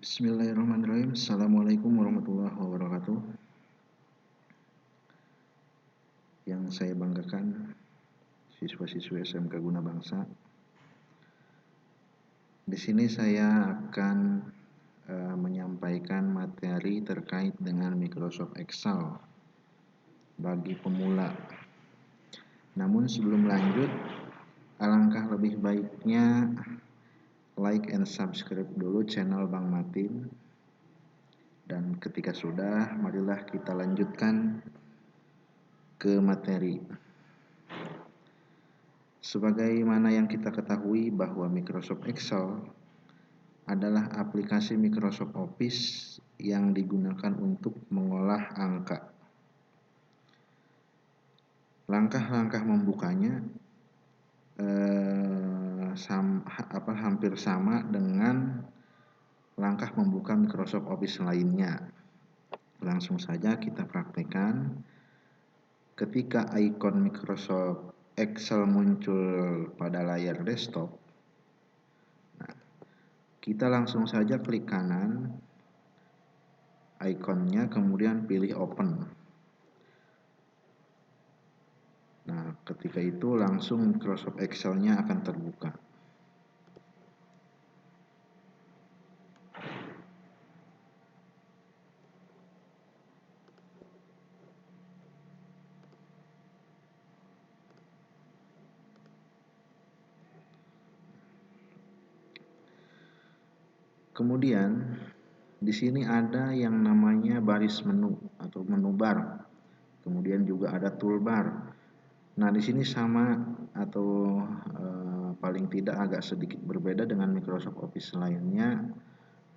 Bismillahirrahmanirrahim. Assalamualaikum warahmatullahi wabarakatuh. Yang saya banggakan, siswa-siswi SMK Guna Bangsa. Di sini saya akan menyampaikan materi terkait dengan Microsoft Excel bagi pemula. Namun sebelum lanjut, alangkah lebih baiknya like and subscribe dulu channel Bang Matin. Dan ketika sudah, marilah kita lanjutkan ke materi. Sebagaimana yang kita ketahui bahwa Microsoft Excel adalah aplikasi Microsoft Office yang digunakan untuk mengolah angka. Langkah-langkah membukanya hampir sama dengan langkah membuka Microsoft Office lainnya. Langsung saja kita praktekkan. Ketika ikon Microsoft Excel muncul pada layar desktop, kita langsung saja klik kanan ikonnya, kemudian pilih open. Nah, ketika itu langsung Microsoft Excel-nya akan terbuka. Kemudian di sini ada yang namanya baris menu atau menu bar. Kemudian juga ada toolbar. Nah, di sini sama atau paling tidak agak sedikit berbeda dengan Microsoft Office lainnya.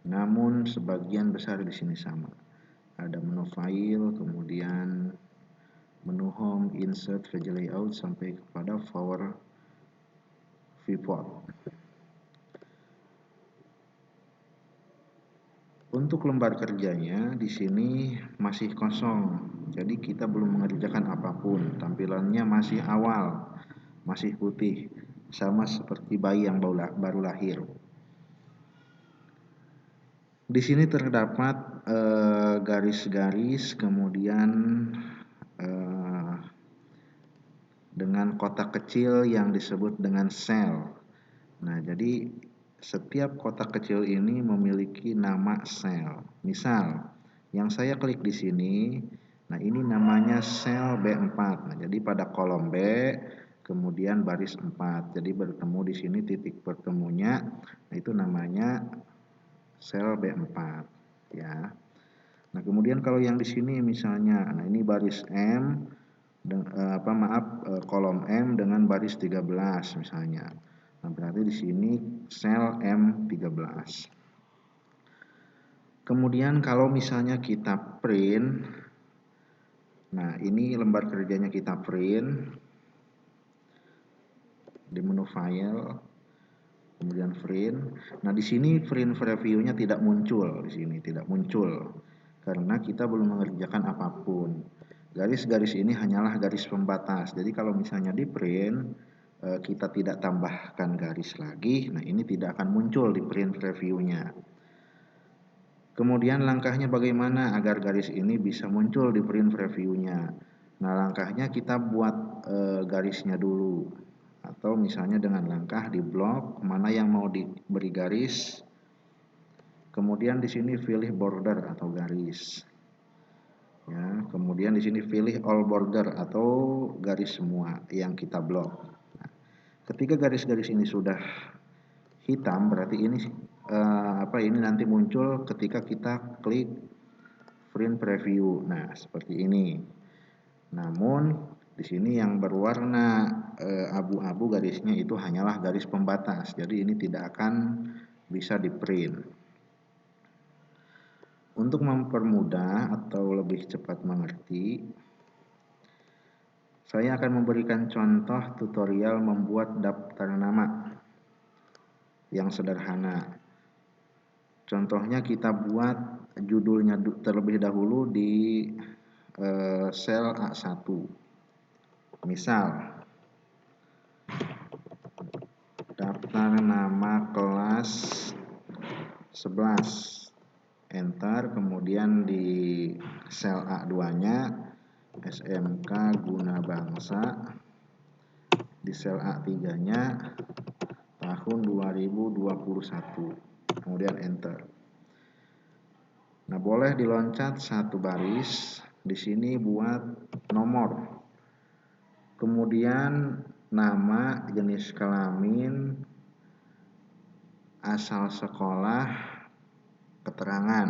Namun sebagian besar di sini sama. Ada menu file, kemudian menu home, insert, page layout sampai kepada power pivot. Untuk lembar kerjanya di sini masih kosong, jadi kita belum mengerjakan apapun. Tampilannya masih awal, masih putih, sama seperti bayi yang baru lahir. Di sini terdapat garis-garis, kemudian dengan kotak kecil yang disebut dengan sel. Nah, jadi setiap kotak kecil ini memiliki nama sel. Misal, yang saya klik di sini, nah ini namanya sel B4. Nah, jadi pada kolom B, kemudian baris 4. Jadi bertemu di sini titik bertemunya, nah itu namanya sel B4, ya. Nah, kemudian kalau yang di sini misalnya, nah ini baris M, kolom M dengan baris 13 misalnya. Nah, berarti di sini sel M13. Kemudian kalau misalnya kita print, nah ini lembar kerjanya kita print di menu file, kemudian print. Nah, di sini print preview-nya tidak muncul, di sini tidak muncul karena kita belum mengerjakan apapun. Garis-garis ini hanyalah garis pembatas. Jadi kalau misalnya di print kita tidak tambahkan garis lagi, nah ini tidak akan muncul di print preview-nya. Kemudian langkahnya bagaimana agar garis ini bisa muncul di print preview-nya? Nah, langkahnya kita buat garisnya dulu, atau misalnya dengan langkah di blok mana yang mau diberi garis. Kemudian di sini pilih border atau garis. Ya, kemudian di sini pilih all border atau garis semua yang kita blok. Ketika garis-garis ini sudah hitam, berarti ini ini nanti muncul ketika kita klik print preview. Nah, seperti ini. Namun di sini yang berwarna abu-abu garisnya itu hanyalah garis pembatas. Jadi ini tidak akan bisa di-print. Untuk mempermudah atau lebih cepat mengerti, saya akan memberikan contoh tutorial membuat daftar nama yang sederhana. Contohnya kita buat judulnya terlebih dahulu di sel A1. Misal, daftar nama kelas 11. enter, kemudian di sel A2-nya SMK Guna Bangsa, di sel A3-nya tahun 2021, kemudian enter. Nah, boleh diloncat satu baris, di sini buat nomor, kemudian nama, jenis kelamin, asal sekolah, keterangan.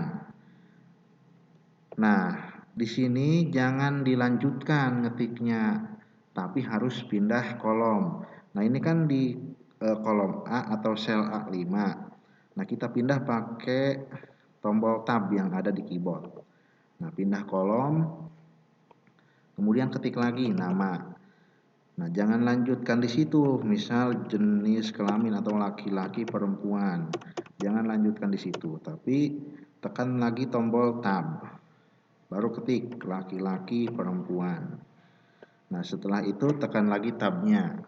Nah, di sini jangan dilanjutkan ngetiknya, tapi harus pindah kolom. Nah, ini kan di kolom A atau sel A5. Nah, kita pindah pakai tombol tab yang ada di keyboard. Nah, pindah kolom, kemudian ketik lagi nama. Nah, jangan lanjutkan di situ, misal jenis kelamin atau laki-laki perempuan. Jangan lanjutkan di situ, tapi tekan lagi tombol tab. Baru ketik laki-laki perempuan. Nah, setelah itu tekan lagi tabnya.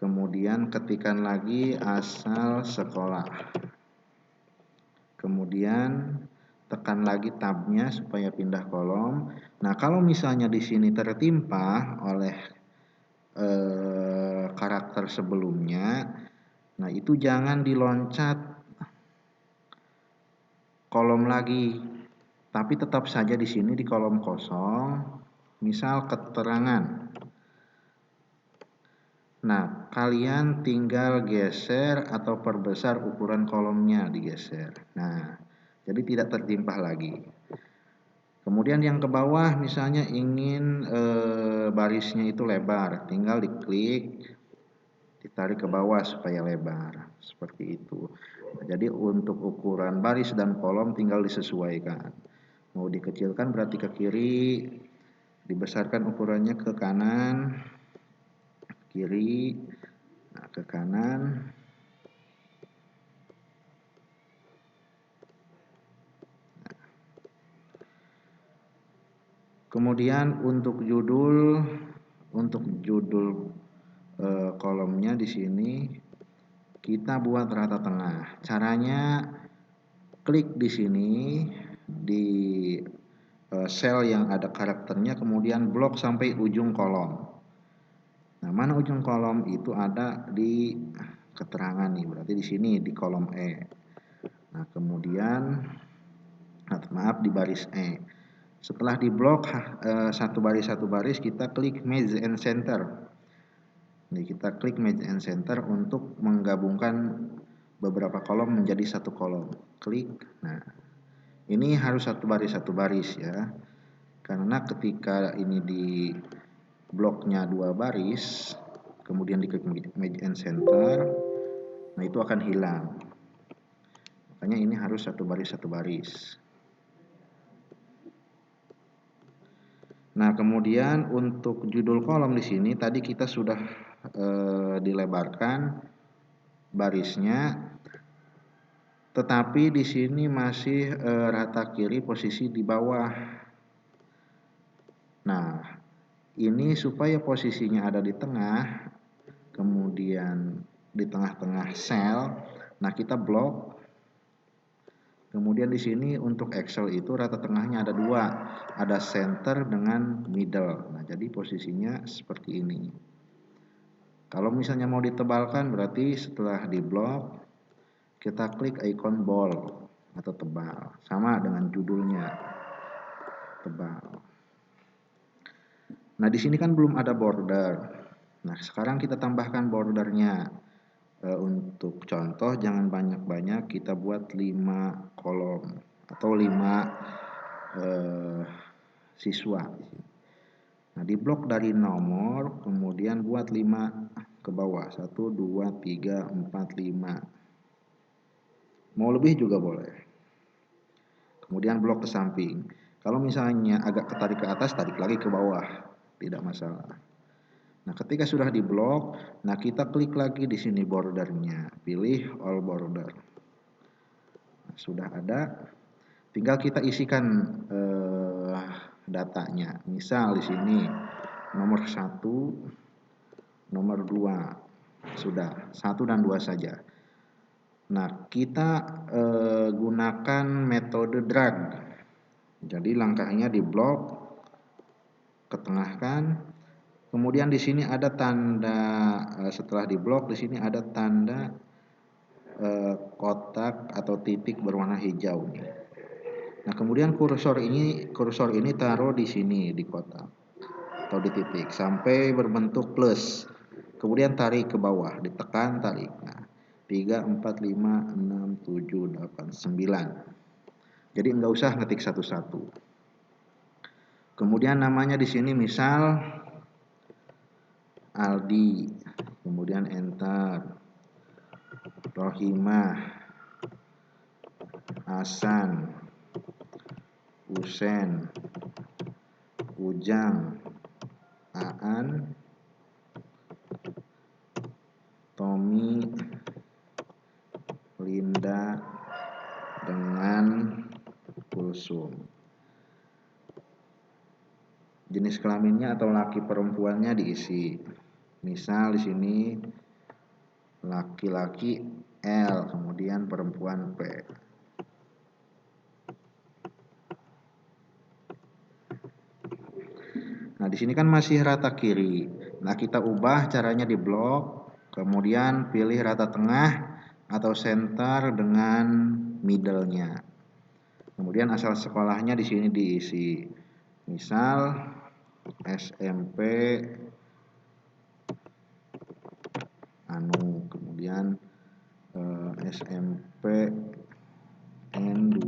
Kemudian ketikkan lagi asal sekolah. Kemudian tekan lagi tabnya supaya pindah kolom. Nah, kalau misalnya di sini tertimpa oleh karakter sebelumnya, nah itu jangan diloncat kolom lagi, tapi tetap saja di sini di kolom kosong, misal keterangan. Nah, kalian tinggal geser atau perbesar ukuran kolomnya, digeser. Nah, jadi tidak tertimpa lagi. Kemudian yang ke bawah misalnya ingin barisnya itu lebar, tinggal diklik, ditarik ke bawah supaya lebar, seperti itu. Nah, jadi untuk ukuran baris dan kolom tinggal disesuaikan. Mau dikecilkan berarti ke kiri, dibesarkan ukurannya ke kanan, kiri, nah, ke kanan. Kemudian untuk judul kolomnya di sini kita buat rata tengah. Caranya klik di sini di sel yang ada karakternya, kemudian blok sampai ujung kolom. Nah, mana ujung kolom itu ada di keterangan nih, berarti di sini di kolom E. Nah, kemudian maaf di baris E. Setelah di blok satu baris kita klik Merge and Center. Nih, kita klik Merge and Center untuk menggabungkan beberapa kolom menjadi satu kolom. Klik. Nah, ini harus satu baris ya. Karena ketika ini di bloknya dua baris, kemudian diklik Merge and Center, nah itu akan hilang. Makanya ini harus satu baris. Nah, kemudian untuk judul kolom di sini tadi kita sudah dilebarkan barisnya, tetapi di sini masih rata kiri posisi di bawah. Nah, ini supaya posisinya ada di tengah, kemudian di tengah-tengah sel. Nah, kita blok. Kemudian di sini untuk Excel itu rata tengahnya ada dua, ada center dengan middle. Nah, jadi posisinya seperti ini. Kalau misalnya mau ditebalkan berarti setelah di blok kita klik icon bold atau tebal, sama dengan judulnya tebal. Nah, di sini kan belum ada border. Nah, sekarang kita tambahkan bordernya. Untuk contoh jangan banyak-banyak, kita buat 5 kolom atau 5 siswa. Nah, di blok dari nomor, kemudian buat 5 ke bawah, 1, 2, 3, 4, 5. Mau lebih juga boleh. Kemudian blok ke samping. Kalau misalnya agak ketarik ke atas, tarik lagi ke bawah, tidak masalah. Nah, ketika sudah di blok, nah kita klik lagi di sini bordernya, pilih all border. Nah, sudah ada, tinggal kita isikan datanya. Misal di sini nomor 1, nomor 2, sudah 1 dan 2 saja. Nah, kita gunakan metode drag. Jadi langkahnya di blok, ketengahkan, kemudian di sini ada tanda setelah di blok di sini ada tanda kotak atau titik berwarna hijau nih. Nah, kemudian kursor ini taruh di sini di kotak atau di titik sampai berbentuk plus. Kemudian tarik ke bawah, ditekan, tarik. Nah, 3, 4, 5, 6, 7, 8, 9. Jadi enggak usah ngetik satu-satu. Kemudian namanya di sini misal Aldi, kemudian enter. Rohimah, Hasan, Husen, Ujang, Aan, Tommy, Linda, dengan Kulsum. Jenis kelaminnya atau laki perempuannya diisi. Misal di sini laki-laki L, kemudian perempuan P. Nah, di sini kan masih rata kiri. Nah, kita ubah caranya di blok, kemudian pilih rata tengah atau center dengan middle-nya. Kemudian asal sekolahnya di sini diisi. Misal SMP kemudian SMP N2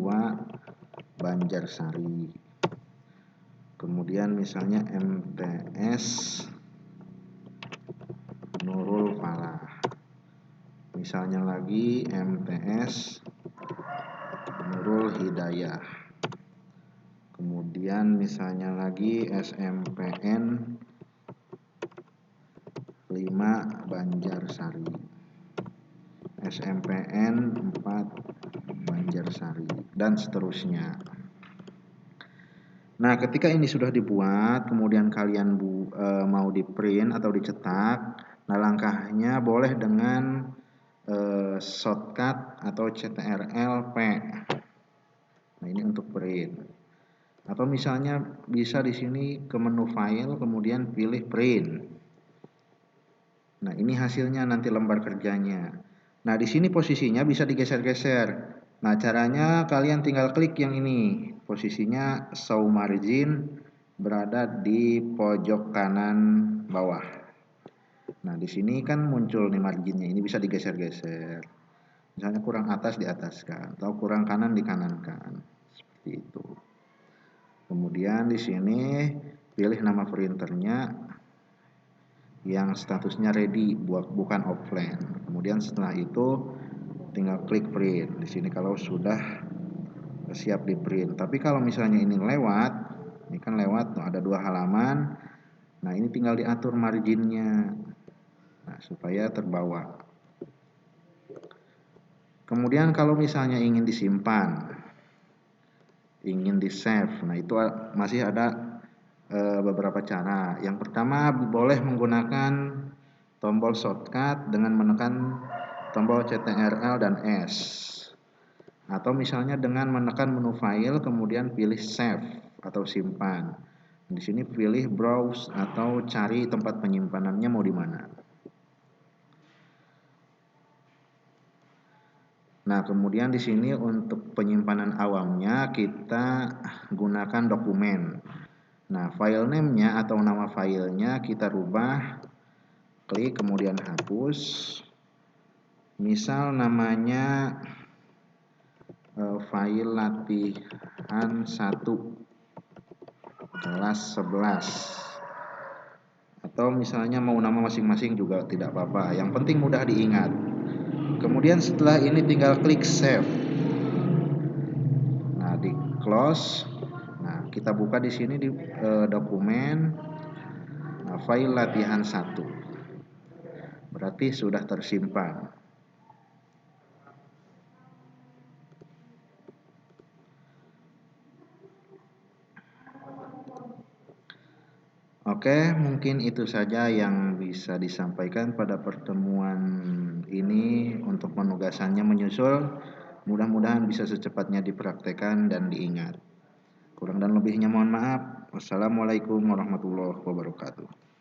Banjarsari. Kemudian misalnya MTS Nurul Falah. Misalnya lagi MTS Nurul Hidayah. Kemudian misalnya lagi SMPN 5 Banjarsari. SMPN 4 Banjarsari dan seterusnya. Nah, ketika ini sudah dibuat, kemudian kalian mau di print atau dicetak, nah langkahnya boleh dengan shortcut atau CTRL-P. Nah, ini untuk print. Atau misalnya bisa di sini ke menu file, kemudian pilih print. Nah, ini hasilnya nanti lembar kerjanya. Nah, di sini posisinya bisa digeser-geser. Nah, caranya kalian tinggal klik yang ini. Posisinya show margin berada di pojok kanan bawah. Nah, di sini kan muncul nih marginnya. Ini bisa digeser-geser. Misalnya kurang atas diataskan atau kurang kanan dikanankan. Seperti itu. Kemudian di sini pilih nama printernya yang statusnya ready, bukan offline. Kemudian setelah itu tinggal klik print. Di sini kalau sudah siap di print. Tapi kalau misalnya ini lewat, ini kan lewat, ada 2 halaman. Nah, ini tinggal diatur marginnya. Nah, supaya terbawa. Kemudian kalau misalnya ingin disimpan, ingin di save, nah itu masih ada beberapa cara. Yang pertama boleh menggunakan tombol shortcut dengan menekan tombol CTRL dan S. Atau misalnya dengan menekan menu file kemudian pilih save atau simpan. Di sini pilih browse atau cari tempat penyimpanannya mau di mana. Nah, kemudian di sini untuk penyimpanan awamnya kita gunakan dokumen. Nah, file name-nya atau nama filenya kita rubah, klik kemudian hapus. Misal namanya file latihan 1 kelas 11. Atau misalnya mau nama masing-masing juga tidak apa-apa, yang penting mudah diingat. Kemudian setelah ini tinggal klik save. Nah, di close. Nah, kita buka di sini di dokumen. Nah, file latihan 1. Berarti sudah tersimpan. Oke, mungkin itu saja yang bisa disampaikan pada pertemuan ini untuk penugasannya menyusul. Mudah-mudahan bisa secepatnya dipraktekkan dan diingat. Kurang dan lebihnya mohon maaf. Wassalamualaikum warahmatullahi wabarakatuh.